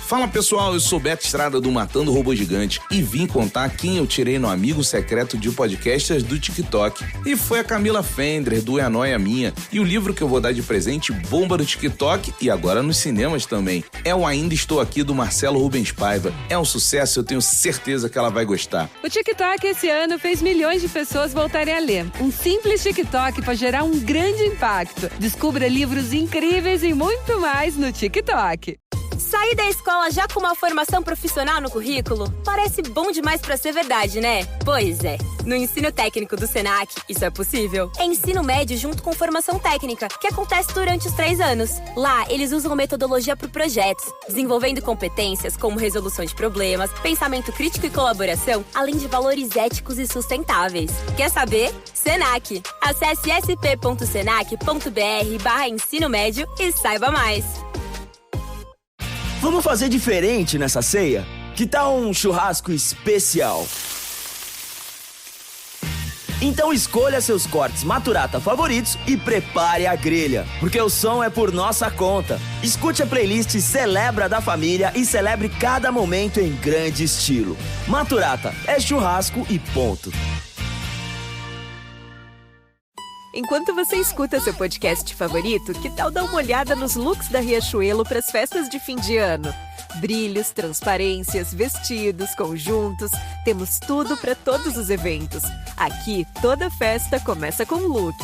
Fala pessoal, eu sou Beto Estrada do Matando Robô Gigante e vim contar quem eu tirei no amigo secreto de podcasters do TikTok. E foi a Camila Fender, do É Nóia Minha. E o livro que eu vou dar de presente bomba no TikTok e agora nos cinemas também. É o Ainda Estou Aqui, do Marcelo Rubens Paiva. É um sucesso, eu tenho certeza que ela vai gostar. O TikTok esse ano fez milhões de pessoas voltarem a ler. Um simples TikTok pode gerar um grande impacto. Descubra livros incríveis e muito mais no TikTok. Sair da escola já com uma formação profissional no currículo? Parece bom demais pra ser verdade, né? Pois é. No ensino técnico do Senac, isso é possível. É ensino médio junto com formação técnica, que acontece durante os 3 anos. Lá, eles usam metodologia para projetos, desenvolvendo competências como resolução de problemas, pensamento crítico e colaboração, além de valores éticos e sustentáveis. Quer saber? Senac. Acesse sp.senac.br/ensino médio e saiba mais. Vamos fazer diferente nessa ceia? Que tal um churrasco especial? Então escolha seus cortes maturata favoritos e prepare a grelha, porque o som é por nossa conta. Escute a playlist Celebra da Família e celebre cada momento em grande estilo. Maturata é churrasco e ponto. Enquanto você escuta seu podcast favorito, que tal dar uma olhada nos looks da Riachuelo para as festas de fim de ano? Brilhos, transparências, vestidos, conjuntos, temos tudo para todos os eventos. Aqui, toda festa começa com look.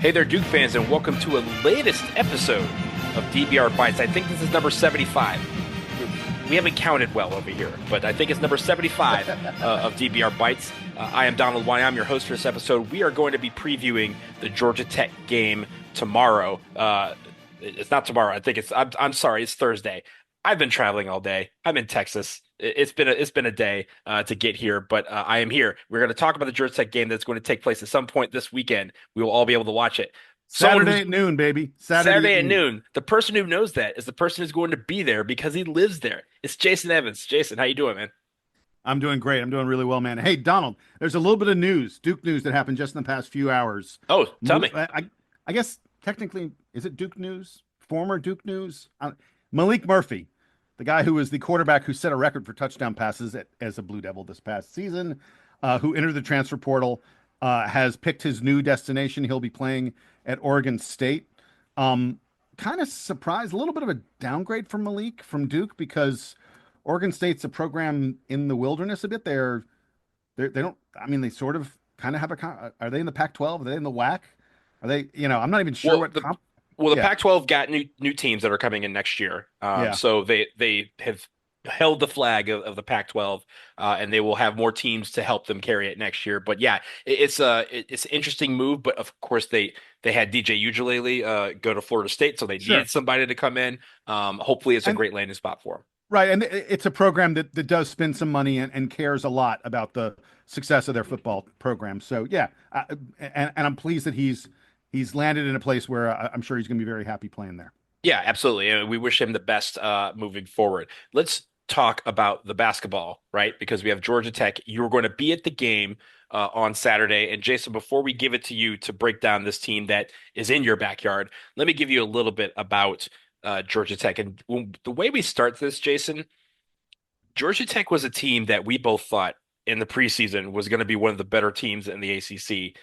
Hey there, Duke fans, and welcome to a latest episode of DBR Bites. I think this is number 75. We haven't counted well over here, but I think it's number 75 of DBR Bites. I am Donald Wine. I'm your host for this episode. We are going to be previewing the Georgia Tech game tomorrow. It's not tomorrow. I think I'm sorry. It's Thursday. I've been traveling all day. I'm in Texas. It's been a day to get here, but I am here. We're going to talk about the Georgia Tech game that's going to take place at some point this weekend. We will all be able to watch it. Saturday at noon, baby. Saturday at noon. The person who knows that is the person who's going to be there because he lives there. It's Jason Evans. Jason, how you doing, man? I'm doing great. I'm doing really well, man. Hey, Donald, there's a little bit of news, Duke news that happened just in the past few hours. Oh, tell me. I guess technically, is it Duke news? Former Duke news? Malik Murphy, the guy who was the quarterback who set a record for touchdown passes as a Blue Devil this past season, who entered the transfer portal, has picked his new destination. He'll be playing at Oregon State. Kind of surprised, a little bit of a downgrade from Malik from Duke because Oregon State's a program in the wilderness a bit. They don't. I mean, they sort of kind of have are they in the Pac-12? Are they in the WAC? Are they? I'm not even sure what. The Pac-12 got new teams that are coming in next year. So they have held the flag of the Pac-12, and they will have more teams to help them carry it next year. But yeah, it's an interesting move. But of course, they had DJ Ujalele go to Florida State, so they needed somebody to come in. Hopefully, it's a great landing spot for them. Right, and it's a program that does spend some money and cares a lot about the success of their football program. So yeah, and I'm pleased that he's landed in a place where I'm sure he's going to be very happy playing there. Yeah, absolutely. And we wish him the best moving forward. Let's talk about the basketball, right? Because we have Georgia Tech. You're going to be at the game on Saturday. And Jason, before we give it to you to break down this team that is in your backyard, let me give you a little bit about Georgia Tech. And the way we start this, Jason, Georgia Tech was a team that we both thought in the preseason was going to be one of the better teams in the ACC.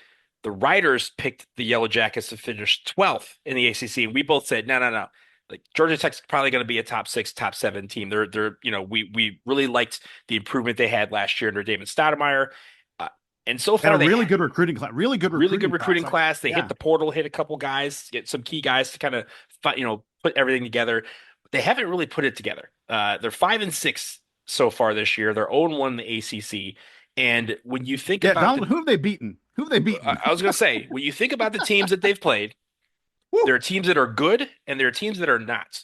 The writers picked the Yellow Jackets to finish 12th in the ACC, and we both said, no. Like Georgia Tech's probably going to be a top 6, top 7 team. We really liked the improvement they had last year under David Stoudemire, and so far they had a really good recruiting class. Really good recruiting class. They hit the portal, hit a couple guys, get some key guys to kind of put everything together. But they haven't really put it together. They're 5-6 so far this year. They're 0-1 in the ACC. And when you think about Donald, who have they beaten? I was going to say, when you think about the teams that they've played, there are teams that are good and there are teams that are not.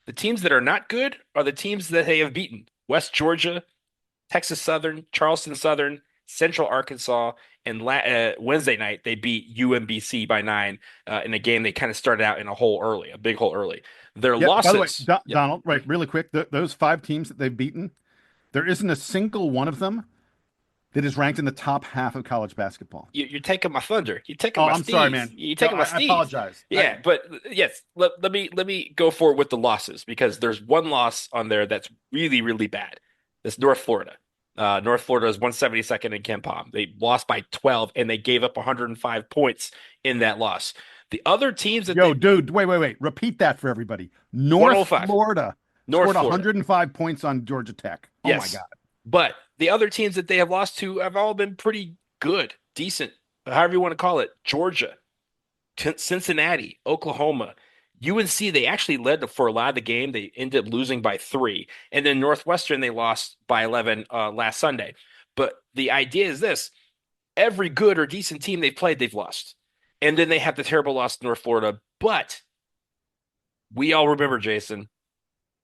The teams that are not good are the teams that they have beaten. West Georgia, Texas Southern, Charleston Southern, Central Arkansas, and Wednesday night they beat UMBC by 9 in a game they kind of started out in a big hole early. Their losses. By the way, Donald, right, really quick, those 5 teams that they've beaten, there isn't a single one of them that is ranked in the top half of college basketball. You're taking my thunder. You're taking my I'm sorry, man. You're taking my I apologize. Yeah, but yes, let me go forward with the losses because there's one loss on there that's really, really bad. It's North Florida. North Florida is 172nd in KenPom. They lost by 12 and they gave up 105 points in that loss. The other teams that dude, wait. Repeat that for everybody. North Florida scored 105 points on Georgia Tech. Oh yes. My God. But the other teams that they have lost to have all been pretty good, decent, however you want to call it. Georgia, Cincinnati, Oklahoma, UNC, they actually led for a lot of the game. They ended up losing by 3. And then Northwestern, they lost by 11 last Sunday. But the idea is this. Every good or decent team they've played, they've lost. And then they have the terrible loss to North Florida. But we all remember, Jason,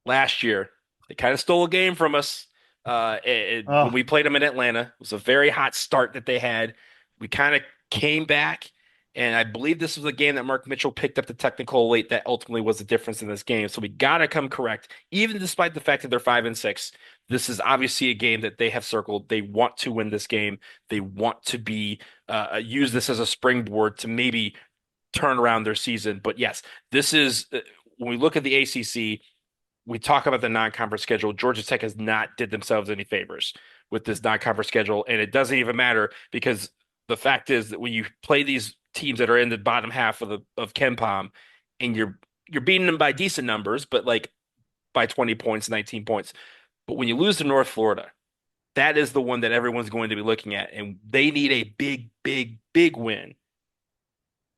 last year, they kind of stole a game from us. When we played them in Atlanta, it was a very hot start that they had. We kind of came back, and I believe this was a game that Mark Mitchell picked up the technical late that ultimately was the difference in this game. So we got to come correct, even despite the fact that they're 5-6. This is obviously a game that they have circled. They want to win this game. They want to use this as a springboard to maybe turn around their season. But yes, this is when we look at the ACC. We talk about the non-conference schedule. Georgia Tech has not did themselves any favors with this non-conference schedule, and it doesn't even matter because the fact is that when you play these teams that are in the bottom half of KenPom, and you're beating them by decent numbers, but like by 20 points, 19 points. But when you lose to North Florida, that is the one that everyone's going to be looking at, and they need a big, big, big win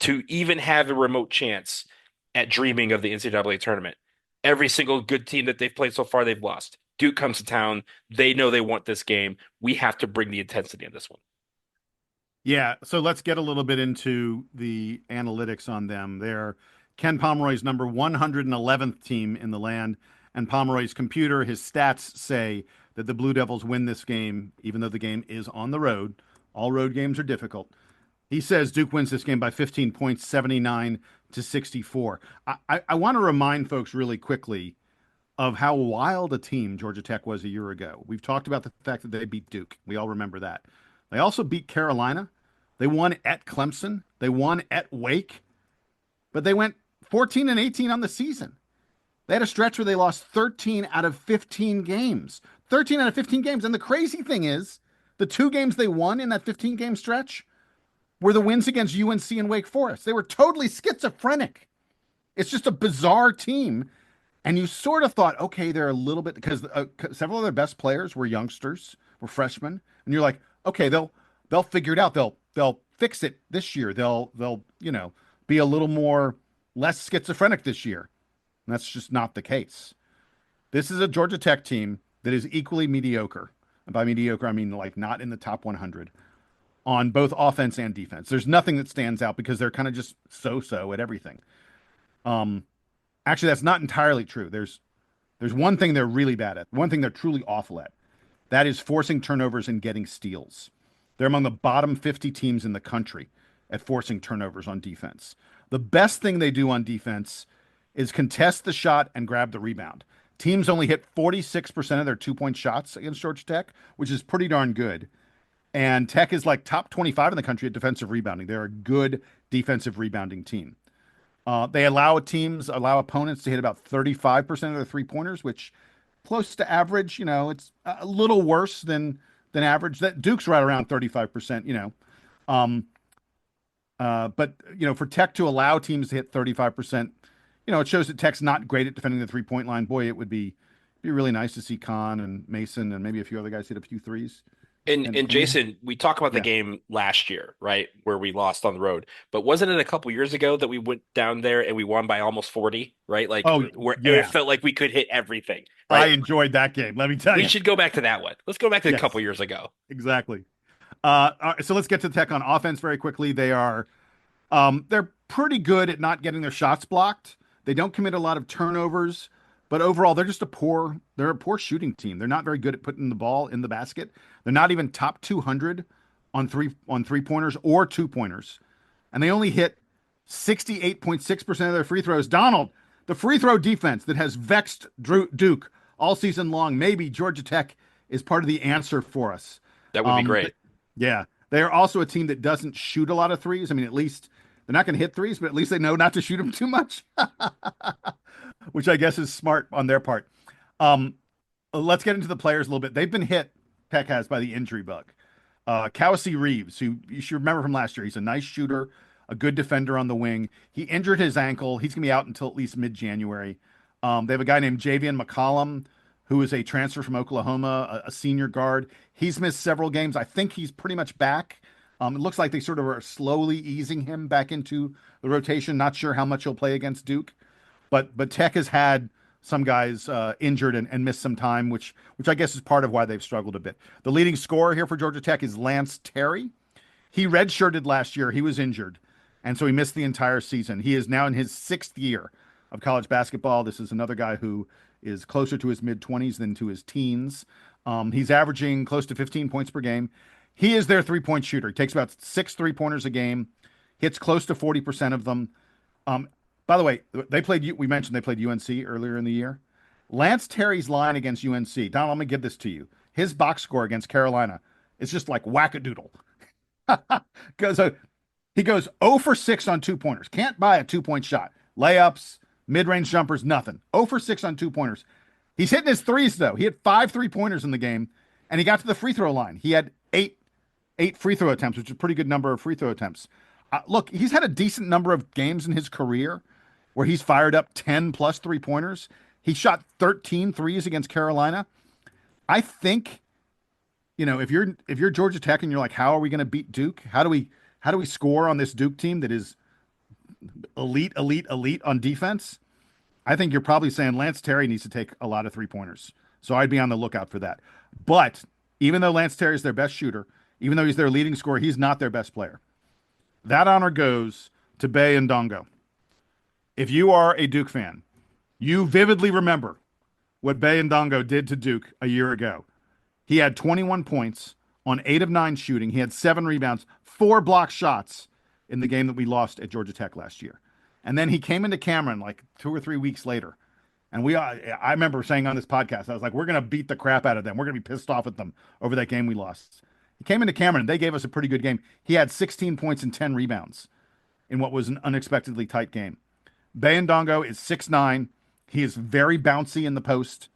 to even have a remote chance at dreaming of the NCAA tournament. Every single good team that they've played so far, they've lost. Duke comes to town. They know they want this game. We have to bring the intensity in this one. Yeah, so let's get a little bit into the analytics on them. They're Ken Pomeroy's number 111th team in the land, and Pomeroy's computer, his stats say that the Blue Devils win this game, even though the game is on the road. All road games are difficult. He says Duke wins this game by 15 points, 79-64. I want to remind folks really quickly of how wild a team Georgia Tech was a year ago. We've talked about the fact that they beat Duke. We all remember that. They also beat Carolina. They won at Clemson. They won at Wake. But they went 14-18 on the season. They had a stretch where they lost 13 out of 15 games. 13 out of 15 games. And the crazy thing is, the 2 games they won in that 15-game stretch were the wins against UNC and Wake Forest. They were totally schizophrenic. It's just a bizarre team. And you sort of thought, okay, they're a little bit, because several of their best players were youngsters, were freshmen. And you're like, okay, they'll figure it out. They'll fix it this year. They'll be a little less schizophrenic this year. And that's just not the case. This is a Georgia Tech team that is equally mediocre. And by mediocre, I mean like not in the top 100. On both offense and defense. There's nothing that stands out because they're kind of just so-so at everything. Actually, that's not entirely true. There's one thing they're really bad at. One thing they're truly awful at. That is forcing turnovers and getting steals. They're among the bottom 50 teams in the country at forcing turnovers on defense. The best thing they do on defense is contest the shot and grab the rebound. Teams only hit 46% of their 2-point shots against Georgia Tech, which is pretty darn good. And Tech is like top 25 in the country at defensive rebounding. They're a good defensive rebounding team. They allow opponents to hit about 35% of their 3-pointers, which close to average. It's a little worse than average. That Duke's right around 35%. But for Tech to allow teams to hit 35%, it shows that Tech's not great at defending the 3-point line. Boy, it would be really nice to see Kahn and Mason and maybe a few other guys hit a few threes. And Jason, we talk about the game last year, right, where we lost on the road. But wasn't it a couple years ago that we went down there and we won by almost 40, right? Like, it felt like we could hit everything. Right? I enjoyed that game. Let me tell you. We should go back to that one. Let's go back to a couple years ago. Exactly. So let's get to Tech on offense very quickly. They're pretty good at not getting their shots blocked. They don't commit a lot of turnovers. but overall they're a poor shooting team. They're not very good at putting the ball in the basket. They're not even top 200 on three pointers or 2-pointers. And they only hit 68.6% of their free throws. Donald, the free throw defense that has vexed Duke all season long, maybe Georgia Tech is part of the answer for us. That would be great. Yeah. They are also a team that doesn't shoot a lot of threes. I mean, at least they're not going to hit threes, but at least they know not to shoot them too much, which I guess is smart on their part. Let's get into the players a little bit. They've been hit, Tech has, by the injury bug. Kawasi Reeves, who you should remember from last year, he's a nice shooter, a good defender on the wing. He injured his ankle. He's going to be out until at least mid-January. They have a guy named Javian McCollum, who is a transfer from Oklahoma, a senior guard. He's missed several games. I think he's pretty much back. It looks like they sort of are slowly easing him back into the rotation. Not sure how much he'll play against Duke, but Tech has had some guys injured and missed some time, which I guess is part of why they've struggled a bit. The leading scorer here for Georgia Tech is Lance Terry. He redshirted last year. He was injured, and so he missed the entire season. He is now in his 6th year of college basketball. This is another guy who is closer to his mid-20s than to his teens. He's averaging close to 15 points per game. He is their three-point shooter. He takes about 6 3-pointers a game, hits close to 40% of them. By the way, we mentioned they played UNC earlier in the year. Lance Terry's line against UNC, Donald, I'm going to give this to you. His box score against Carolina is just like wackadoodle. He goes 0 for 6 on 2-pointers. Can't buy a 2-point shot. Layups, mid-range jumpers, nothing. 0 for 6 on 2-pointers. He's hitting his threes, though. He had 5 3-pointers in the game, and he got to the free throw line. He had 8 free throw attempts, which is a pretty good number of free throw attempts. Look, he's had a decent number of games in his career where he's fired up 10 plus 3-pointers. He shot 13 threes against Carolina. I think, if you're Georgia Tech and you're like, how are we going to beat Duke? How do we score on this Duke team that is elite on defense? I think you're probably saying Lance Terry needs to take a lot of 3-pointers. So I'd be on the lookout for that. But even though Lance Terry is their best shooter, even though he's their leading scorer, he's not their best player. That honor goes to Beye Ndongo. If you are a Duke fan, you vividly remember what Beye Ndongo did to Duke a year ago. He had 21 points on 8 of 9 shooting. He had 7 rebounds, 4 block shots in the game that we lost at Georgia Tech last year. And then he came into Cameron like 2 or 3 weeks later. And I remember saying on this podcast, I was like, we're going to beat the crap out of them. We're going to be pissed off at them over that game we lost. He came into Cameron and they gave us a pretty good game. He had 16 points and 10 rebounds in what was an unexpectedly tight game. Beye Ndongo is 6'9". He is very bouncy in the post.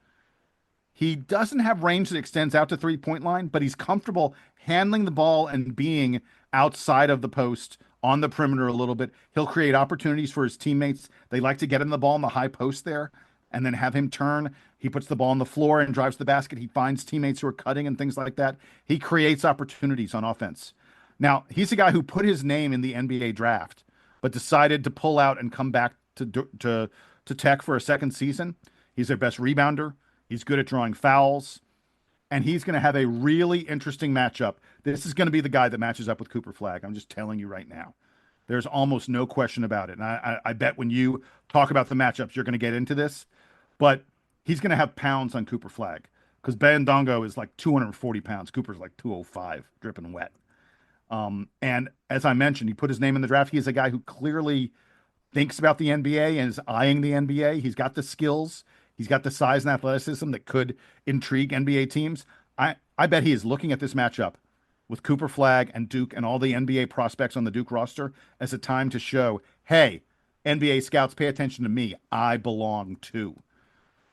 He doesn't have range that extends out to 3-point line, but he's comfortable handling the ball and being outside of the post on the perimeter a little bit. He'll create opportunities for his teammates. They like to get him the ball in the high post there and then have him turn. He puts the ball on the floor and drives the basket. He finds teammates who are cutting and things like that. He creates opportunities on offense. Now, he's a guy who put his name in the NBA draft, but decided to pull out and come back to Tech for a second season. He's their best rebounder. He's good at drawing fouls. And he's going to have a really interesting matchup. This is going to be the guy that matches up with Cooper Flagg. I'm just telling you right now. There's almost no question about it. And I bet when you talk about the matchups, you're going to get into this. But he's going to have pounds on Cooper Flagg because Beye Ndongo is like 240 pounds. Cooper's like 205, dripping wet. And as I mentioned, he put his name in the draft. He is a guy who clearly thinks about the NBA and is eyeing the NBA. He's got the skills. He's got the size and athleticism that could intrigue NBA teams. I bet he is looking at this matchup with Cooper Flagg and Duke and all the NBA prospects on the Duke roster as a time to show, hey, NBA scouts, pay attention to me. I belong too.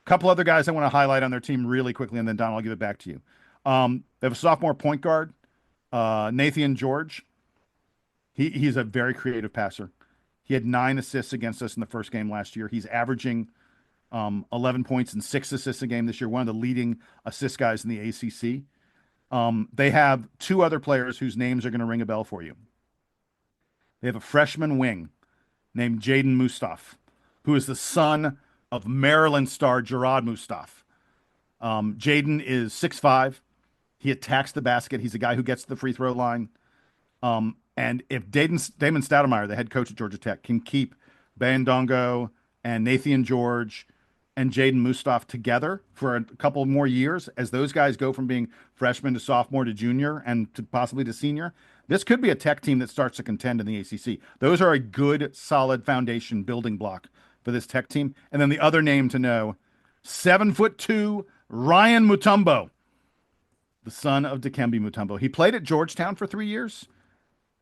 A couple other guys I want to highlight on their team really quickly, and then Don, I'll give it back to you. They have a sophomore point guard, Nathan George. He's a very creative passer. He had 9 assists against us in the first game last year. He's averaging 11 points and 6 assists a game this year, one of the leading assist guys in the ACC. They have 2 other players whose names are going to ring a bell for you. They have a freshman wing named Jaden Mustaf, who is the son of Maryland star Gerard Mustaf. Jaden is 6'5". He attacks the basket. He's a guy who gets to the free throw line. And if Damon Stoudemire, the head coach at Georgia Tech, can keep Beye Ndongo and Nathan George and Jaden Mustaf together for a couple more years, as those guys go from being freshman to sophomore to junior and to possibly to senior, this could be a Tech team that starts to contend in the ACC. Those are a good, solid foundation building block for this Tech team. And then the other name to know, 7'2", Ryan Mutombo, the son of Dikembe Mutombo. He played at Georgetown for 3 years,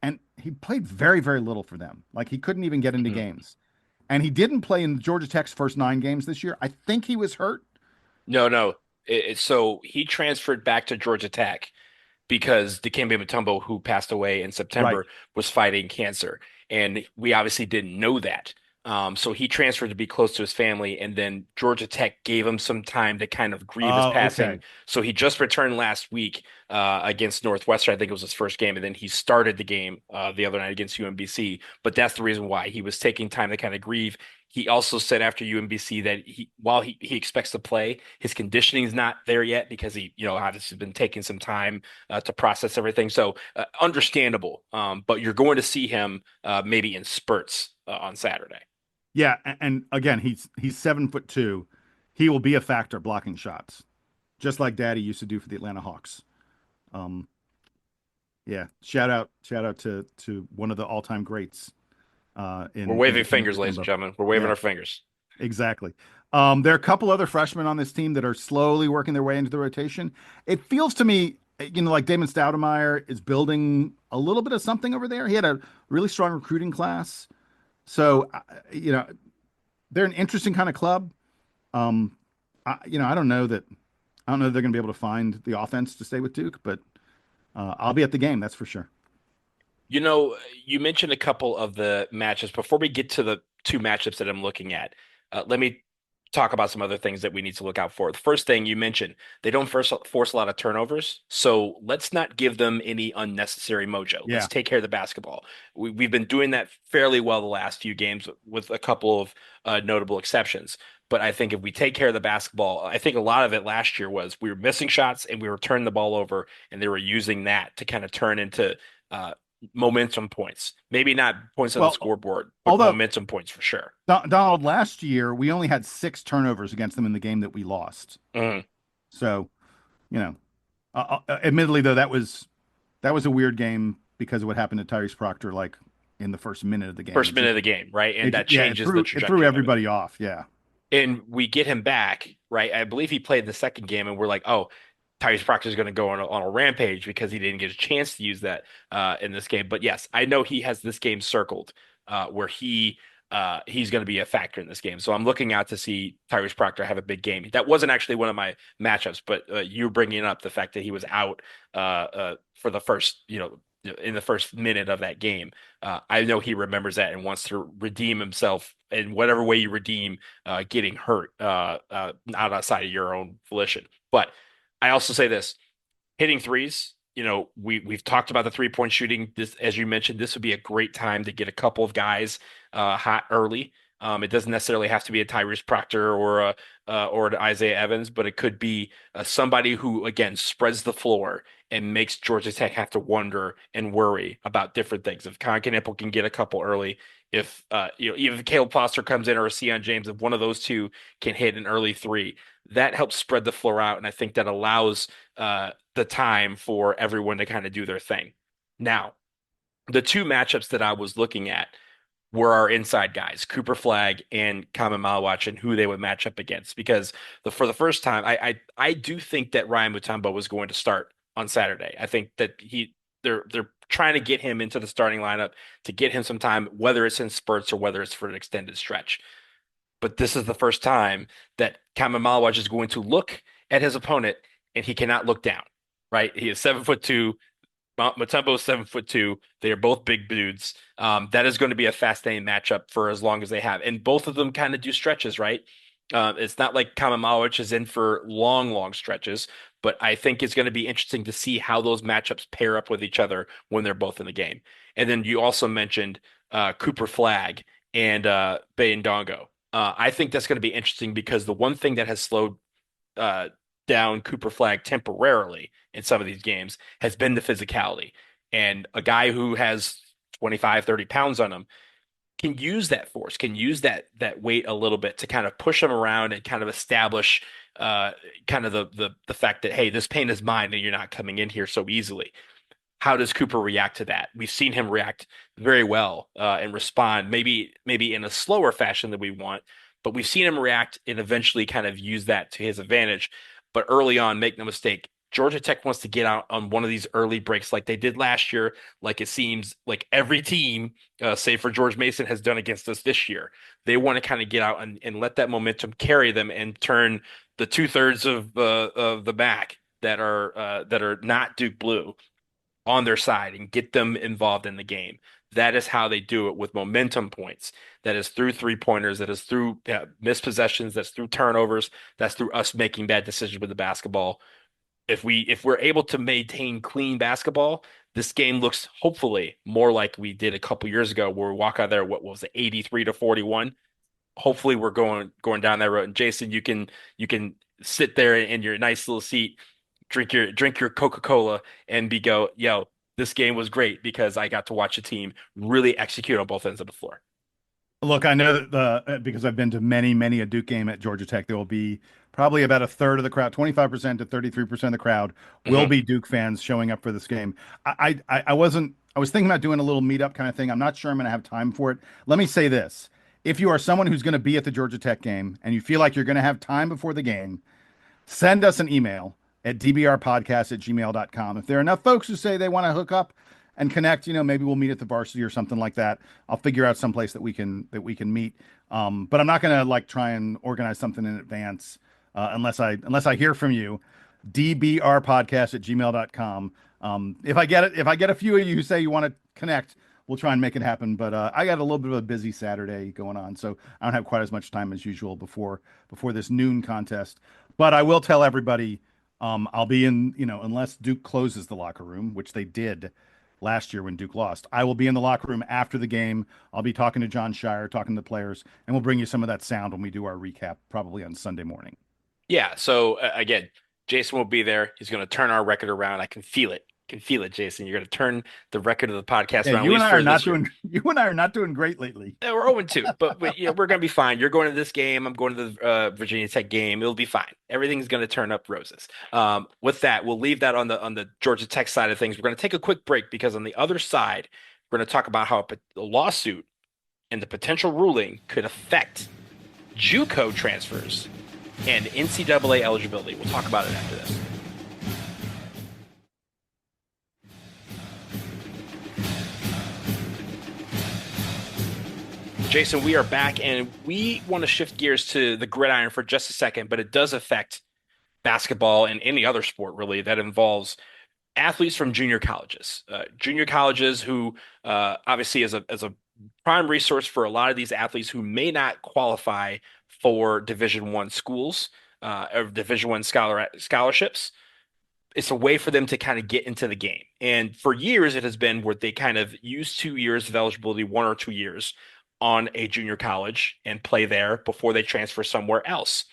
and he played very, very little for them. Like, he couldn't even get into games. And he didn't play in Georgia Tech's first 9 games this year. I think he was hurt. No. So he transferred back to Georgia Tech because Dikembe Mutombo, who passed away in September, was fighting cancer. And we obviously didn't know that. So he transferred to be close to his family, and then Georgia Tech gave him some time to kind of grieve his passing. Okay. So he just returned last week against Northwestern. I think it was his first game, and then he started the game the other night against UMBC. But that's the reason why he was taking time to kind of grieve. He also said after UMBC that while he expects to play, his conditioning is not there yet because he, obviously been taking some time to process everything. So understandable. But you're going to see him maybe in spurts on Saturday. Yeah, and again, he's 7'2". He will be a factor blocking shots, just like Daddy used to do for the Atlanta Hawks. Yeah, shout out to one of the all-time greats. We're waving fingers, ladies and gentlemen. We're waving our fingers. Exactly. There are a couple other freshmen on this team that are slowly working their way into the rotation. It feels to me, like Damon Stoudemire is building a little bit of something over there. He had a really strong recruiting class. So, they're an interesting kind of club. I don't know that they're going to be able to find the offense to stay with Duke, but I'll be at the game. That's for sure. You mentioned a couple of the matchups. Before we get to the 2 matchups that I'm looking at, let me talk about some other things that we need to look out for. The first thing you mentioned, they don't force a lot of turnovers, so let's not give them any unnecessary mojo. Yeah. Let's take care of the basketball. We've been doing that fairly well the last few games with a couple of notable exceptions. But I think if we take care of the basketball, I think a lot of it last year was we were missing shots and we were turning the ball over, and they were using that to kind of turn into momentum points. Maybe not points on the scoreboard, but momentum points for sure. Donald, last year we only had 6 turnovers against them in the game that we lost. Mm-hmm. So, admittedly though, that was a weird game because of what happened to Tyrese Proctor, like in the first minute of the game. Right? And that changes the trajectory. It threw everybody off. Yeah. And we get him back, right? I believe he played the second game, and we're like, oh, Tyrese Proctor is going to go on a rampage because he didn't get a chance to use that in this game. But yes, I know he has this game circled where he's going to be a factor in this game. So I'm looking out to see Tyrese Proctor have a big game. That wasn't actually one of my matchups, but you bringing up the fact that he was out for the first, in the first minute of that game. I know he remembers that and wants to redeem himself in whatever way you redeem getting hurt, not outside of your own volition. But I also say this, hitting threes, we've talked about the 3-point shooting. This, as you mentioned, this would be a great time to get a couple of guys hot early. It doesn't necessarily have to be a Tyrese Proctor or an Isaiah Evans, but it could be somebody who, again, spreads the floor and makes Georgia Tech have to wonder and worry about different things. If Conkinipple can get a couple early, if even if Caleb Foster comes in or a Sion James, if one of those two can hit an early 3, that helps spread the floor out, and I think that allows the time for everyone to kind of do their thing. Now, the 2 matchups that I was looking at were our inside guys, Cooper Flagg and Kamen Malawach, and who they would match up against. Because for the first time, I do think that Ryan Mutombo was going to start on Saturday. I think that they're trying to get him into the starting lineup to get him some time, whether it's in spurts or whether it's for an extended stretch. But this is the first time that Kamen Malawach is going to look at his opponent and he cannot look down, right? He is 7'2". Mutombo is 7'2". They are both big dudes. That is going to be a fascinating matchup for as long as they have. And both of them kind of do stretches, right? It's not like Kamen Malawach is in for long stretches, but I think it's going to be interesting to see how those matchups pair up with each other when they're both in the game. And then you also mentioned Cooper Flagg and Bayandongo. I think that's going to be interesting because the one thing that has slowed down Cooper Flagg temporarily in some of these games has been the physicality. And a guy who has 25, 30 pounds on him, can use that force, can use that weight a little bit to kind of push them around and kind of establish kind of the fact that, hey, this pain is mine and you're not coming in here so easily. How does Cooper react to that? We've seen him react very well and respond, maybe in a slower fashion than we want, but we've seen him react and eventually kind of use that to his advantage. But early on, make no mistake, Georgia Tech wants to get out on one of these early breaks like they did last year, like it seems like every team, save for George Mason, has done against us this year. They want to kind of get out and let that momentum carry them and turn the 2/3 of the back that are not Duke Blue on their side and get them involved in the game. That is how they do it with momentum points. That is through 3-pointers. That is through missed possessions. That's through turnovers. That's through us making bad decisions with the basketball. If we're able to maintain clean basketball, this game looks hopefully more like we did a couple years ago, where we walk out there, what was it, 83-41. Hopefully we're going down that road. And Jason, you can sit there in your nice little seat, drink your Coca-Cola and yo, this game was great because I got to watch a team really execute on both ends of the floor. Look, I know that because I've been to many a Duke game at Georgia Tech, there will be probably about a third of the crowd, 25% to 33% of the crowd will be Duke fans showing up for this game. I was thinking about doing a little meetup kind of thing. I'm not sure I'm going to have time for it. Let me say this. If you are someone who's going to be at the Georgia Tech game and you feel like you're going to have time before the game, send us an email at dbrpodcast@gmail.com. If there are enough folks who say they want to hook up and connect, maybe we'll meet at the varsity or something like that. I'll figure out some place that we can meet. But I'm not going to try and organize something in advance unless I hear from you. dbrpodcast@gmail.com. If I get a few of you who say you want to connect, we'll try and make it happen. But I got a little bit of a busy Saturday going on, so I don't have quite as much time as usual before this noon contest. But I will tell everybody, I'll be in, unless Duke closes the locker room, which they did last year when Duke lost. I will be in the locker room after the game. I'll be talking to John Shire, talking to the players, and we'll bring you some of that sound when we do our recap, probably on Sunday morning. Yeah. So again, Jason will be there. He's going to turn our record around. I can feel it. Jason. You're going to turn the record of the podcast around. You and I are not doing great lately. Yeah, we're 0-2, but we're going to be fine. You're going to this game. I'm going to the Virginia Tech game. It'll be fine. Everything's going to turn up roses. With that, we'll leave that on the Georgia Tech side of things. We're going to take a quick break because on the other side, we're going to talk about how a lawsuit and the potential ruling could affect JUCO transfers and NCAA eligibility. We'll talk about it after this. Jason, we are back, and we want to shift gears to the gridiron for just a second, but it does affect basketball and any other sport, really, that involves athletes from junior colleges. Junior colleges who obviously as a prime resource for a lot of these athletes who may not qualify for Division I schools or Division I scholarships. It's a way for them to kind of get into the game. And for years, it has been where they kind of use 2 years of eligibility, 1 or 2 years on a junior college and play there before they transfer somewhere else.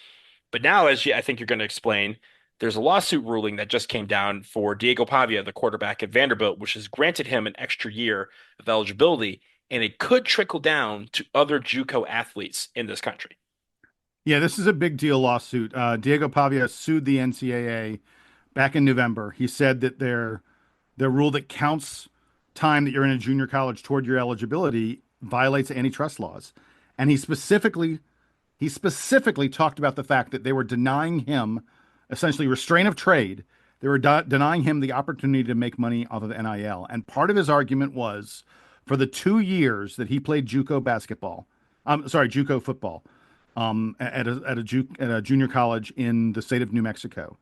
But now, I think you're going to explain, there's a lawsuit ruling that just came down for Diego Pavia, the quarterback at Vanderbilt, which has granted him an extra year of eligibility, and it could trickle down to other JUCO athletes in this country. Yeah, this is a big deal lawsuit. Diego Pavia sued the NCAA back in November. He said that their rule that counts time that you're in a junior college toward your eligibility violates antitrust laws. And he specifically talked about the fact that they were denying him essentially restraint of trade. They were denying him the opportunity to make money off of NIL. And part of his argument was for the 2 years that he played JUCO football at a junior college in the state of New Mexico,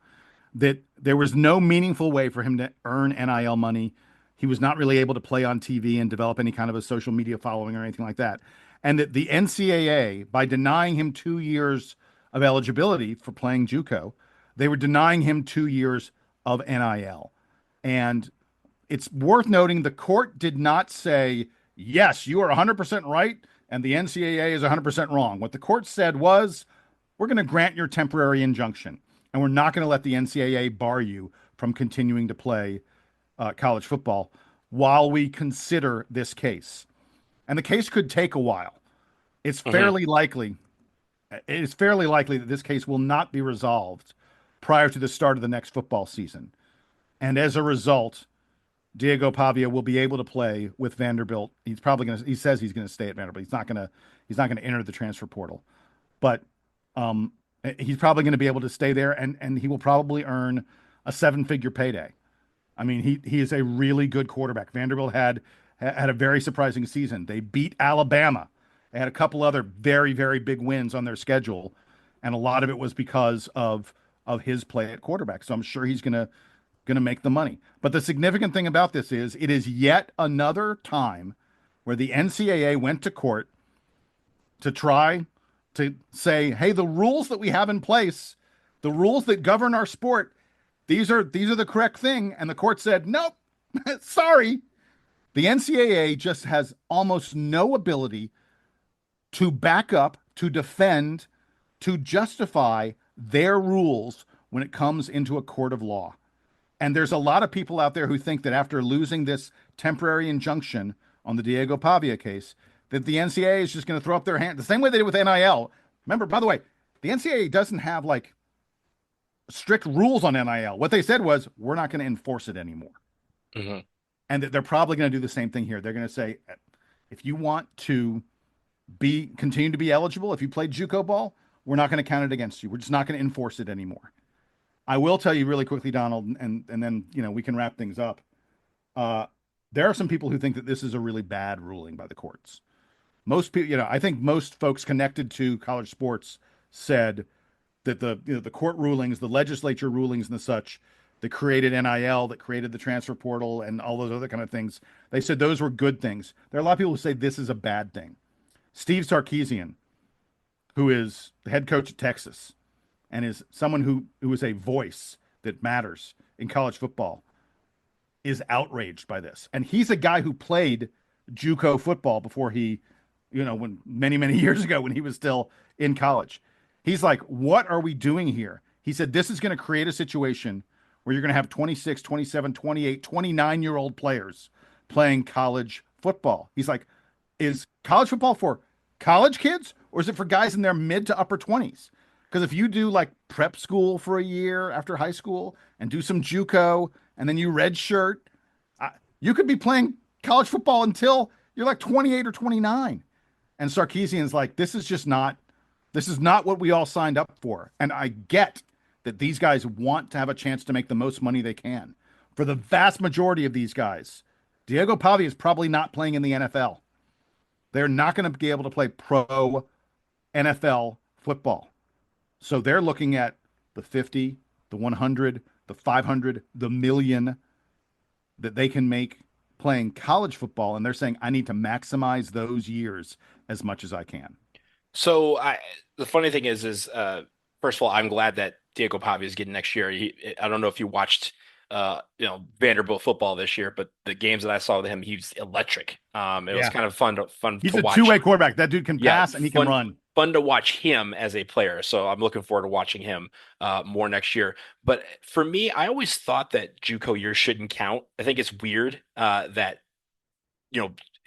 that there was no meaningful way for him to earn NIL money. He was not really able to play on TV and develop any kind of a social media following or anything like that. And that the NCAA, by denying him 2 years of eligibility for playing JUCO, they were denying him 2 years of NIL. And it's worth noting the court did not say, yes, you are 100% right, and the NCAA is 100% wrong. What the court said was, we're going to grant your temporary injunction, and we're not going to let the NCAA bar you from continuing to play college football while we consider this case. and the case could take a while. It's fairly likely. It is fairly likely that this case will not be resolved prior to the start of the next football season, and as a result, Diego Pavia will be able to play with Vanderbilt. He's probably going to. He says he's going to stay at Vanderbilt. He's not going to. He's not going to enter the transfer portal, but he's probably going to be able to stay there, and he will probably earn a 7-figure payday. I mean, he is a really good quarterback. Vanderbilt had a very surprising season. They beat Alabama. They had a couple other very, very big wins on their schedule, and a lot of it was because of his play at quarterback. So I'm sure he's going to make the money. But the significant thing about this is it is yet another time where the NCAA went to court to try to say, hey, the rules that we have in place, the rules that govern our sport, these are the correct thing. And the court said, nope, sorry. The NCAA just has almost no ability to back up, to defend, to justify their rules when it comes into a court of law. And there's a lot of people out there who think that after losing this temporary injunction on the Diego Pavia case, that the NCAA is just going to throw up their hand the same way they did with NIL. Remember, by the way, the NCAA doesn't have like strict rules on NIL. What they said was, we're not going to enforce it anymore. And that they're probably going to do the same thing here. They're going to say, if you want to continue to be eligible, if you played JUCO ball, we're not going to count it against you. We're just not going to enforce it anymore. I will tell you really quickly, Donald, and then we can wrap things up. There are some people who think that this is a really bad ruling by the courts. Most people, I think most folks connected to college sports said that the court rulings, the legislature rulings, and the such that created NIL, that created the transfer portal, and all those other kind of things, they said those were good things. There are a lot of people who say this is a bad thing. Steve Sarkisian, who is the head coach at Texas, and is someone who is a voice that matters in college football, is outraged by this. And he's a guy who played JUCO football before he, when many years ago when he was still in college. He's like, what are we doing here? He said, this is going to create a situation where you're going to have 26, 27, 28, 29-year-old players playing college football. He's like, is college football for college kids, or is it for guys in their mid to upper 20s? Because if you do like prep school for a year after high school and do some JUCO and then you redshirt, you could be playing college football until you're like 28 or 29. And Sarkisian's like, this is not what we all signed up for. And I get that these guys want to have a chance to make the most money they can. For the vast majority of these guys, Diego Pavia is probably not playing in the NFL. They're not going to be able to play pro NFL football. So they're looking at the 50, the 100, the 500, the million that they can make playing college football. And they're saying, I need to maximize those years as much as I can. So the funny thing is first of all, I'm glad that Diego Pavia is getting next year. I don't know if you watched Vanderbilt football this year, but the games that I saw with him, he was electric. It was kind of fun to He's watch. He's a two-way quarterback. That dude can pass and he can run. Fun to watch him as a player. So I'm looking forward to watching him more next year. But for me, I always thought that JUCO years shouldn't count. I think it's weird that,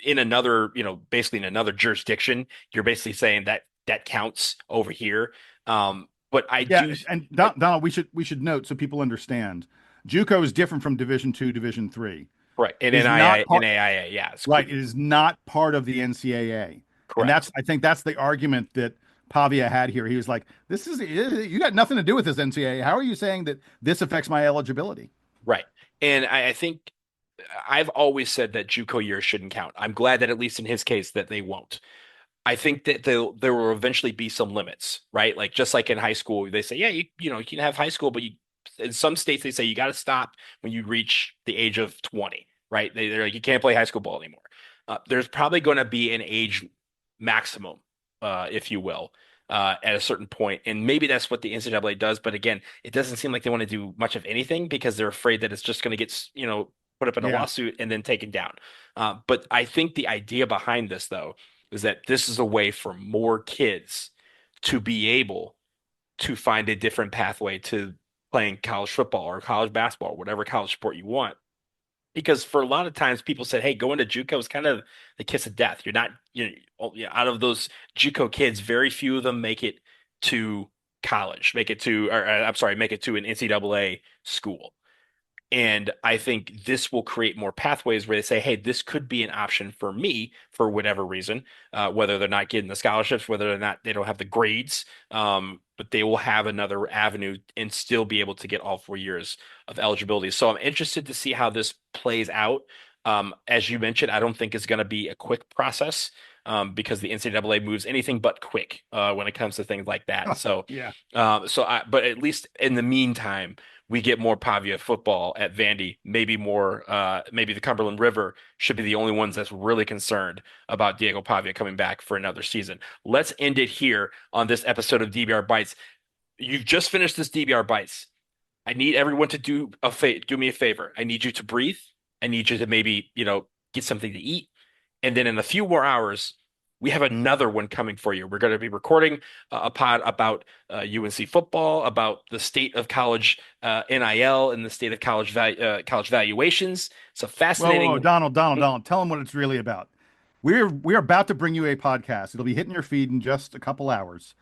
in another, basically in another jurisdiction, you're basically saying that counts over here. But I do. And Donald, we should note so people understand. JUCO is different from Division II, Division III. Right. And NAIA, yeah. Right. It is not part of the NCAA. Correct. And I think that's the argument that Pavia had here. He was like, you got nothing to do with this NCAA. How are you saying that this affects my eligibility? Right. And I think I've always said that JUCO years shouldn't count. I'm glad that at least in his case that they won't. I think that there will eventually be some limits, right? Like just like in high school, they say, yeah, you can have high school, but in some states they say you got to stop when you reach the age of 20, right? They're like, you can't play high school ball anymore. There's probably going to be an age maximum, if you will, at a certain point. And maybe that's what the NCAA does. But again, it doesn't seem like they want to do much of anything because they're afraid that it's just going to get, put up in a lawsuit and then taken down. But I think the idea behind this, though, is that this is a way for more kids to be able to find a different pathway to playing college football or college basketball, or whatever college sport you want. Because for a lot of times people said, hey, going to JUCO is kind of the kiss of death. You're not, out of those JUCO kids, very few of them make it to college, make it to an NCAA school. And I think this will create more pathways where they say, hey, this could be an option for me for whatever reason, whether they're not getting the scholarships, whether or not they don't have the grades, but they will have another avenue and still be able to get all 4 years of eligibility. So I'm interested to see how this plays out. As you mentioned, I don't think it's going to be a quick process because the NCAA moves anything but quick when it comes to things like that. So, Yeah. But at least in the meantime, we get more Pavia football at Vandy, maybe more, maybe the Cumberland River should be the only ones that's really concerned about Diego Pavia coming back for another season. Let's end it here on this episode of DBR Bites. You've just finished this DBR Bites. I need everyone to do me a favor. I need you to breathe. I need you to maybe, get something to eat. And then in a few more hours, we have another one coming for you. We're going to be recording a pod about UNC football, about the state of college NIL and the state of college valuations. It's a fascinating. Whoa, Donald, tell them what it's really about. We're about to bring you a podcast. It'll be hitting your feed in just a couple hours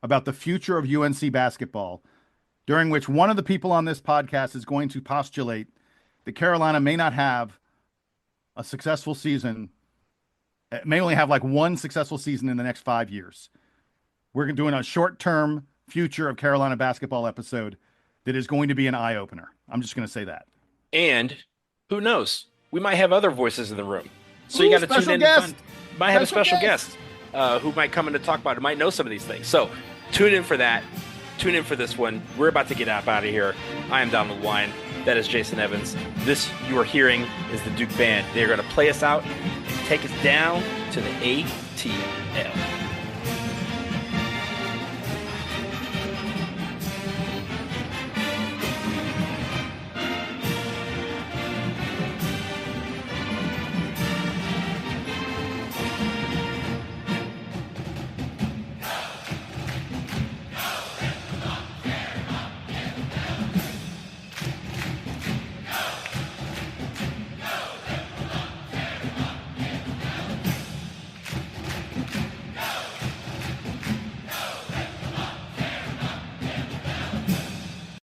about the future of UNC basketball, during which one of the people on this podcast is going to postulate that Carolina may not have a successful season. It may only have like one successful season in the next 5 years. We're doing a short-term future of Carolina basketball episode that is going to be an eye-opener. I'm just going to say that. And who knows? We might have other voices in the room. So you got to tune in. Might have a special guest who might come in to talk about it, might know some of these things. So tune in for that. Tune in for this one. We're about to get out of here. I am Donald Wine. That is Jason Evans. This you are hearing is the Duke Band. They're going to play us out and take us down to the ATL.